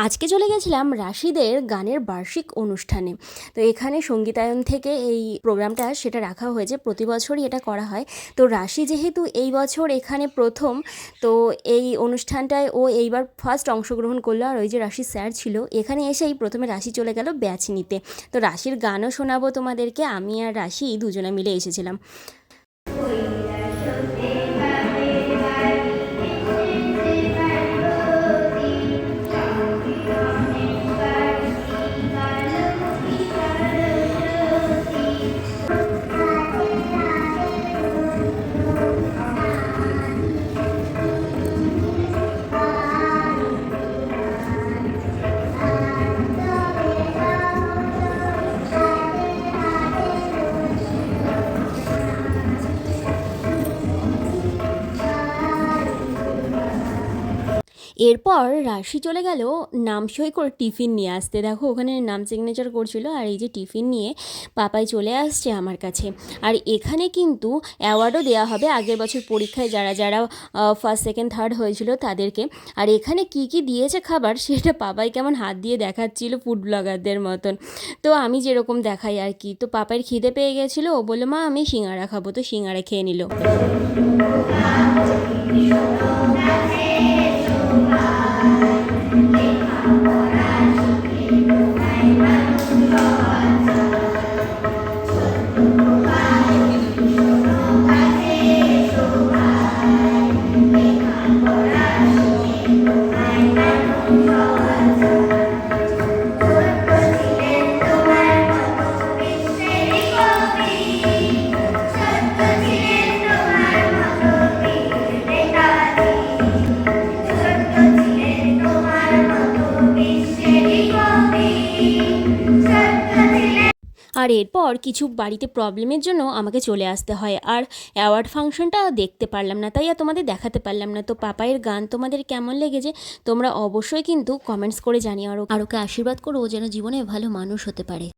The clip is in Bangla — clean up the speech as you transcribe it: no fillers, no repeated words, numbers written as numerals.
আজকে চলে গেছিলাম রাশিদের গানের বার্ষিক অনুষ্ঠানে। তো এখানে সঙ্গীতায়ন থেকে এই প্রোগ্রামটা সেটা রাখা হয়েছে, প্রতি বছরই এটা করা হয়। তো রাশি যেহেতু এই বছর এখানে প্রথম, তো এই অনুষ্ঠানটায় ও এইবার ফার্স্ট অংশগ্রহণ করলো। আর ওই যে রাশির স্যার ছিল, এখানে এসেই প্রথমে রাশি চলে গেল ব্যাচ নিতে। তো রাশির গানও শোনাবো তোমাদেরকে, আমি আর রাশি দুজনে মিলে এসেছিলাম। এরপর রাশি চলে গেল নাম সই করে টিফিন নিয়ে আসতে। দেখো ওখানে নাম সিগনেচার করছিল, আর এই যে টিফিন নিয়ে পাপাই চলে আসছে আমার কাছে। আর এখানে কিন্তু অ্যাওয়ার্ডও দেওয়া হবে আগের বছর পরীক্ষায় যারা যারা ফার্স্ট সেকেন্ড থার্ড হয়েছিল তাদেরকে। আর এখানে কি কি দিয়েছে খাবার সেটা পাপাই কেমন হাত দিয়ে দেখাচ্ছিল ফুড ব্লগারদের মতন। তো আমি যেরকম দেখাই আর কি। তো পাপাইয়ের খিদে পেয়ে গেছিলো, ও বললো মা আমি সিঙ্গারা খাবো, তো সিঙ্গারা খেয়ে নিল। আর এরপর কিছু বাড়িতে প্রবলেমের জন্য আমাকে চলে আসতে হয়, আর অ্যাওয়ার্ড ফাংশনটা দেখতে পারলাম না, তাই আর তোমাদের দেখাতে পারলাম না। তো পাপাইয়ের গান তোমাদের কেমন লেগেছে তোমরা অবশ্যই কিন্তু কমেন্টস করে জানিও, আর ওকে আশীর্বাদ করো ও যেন জীবনে ভালো মানুষ হতে পারে।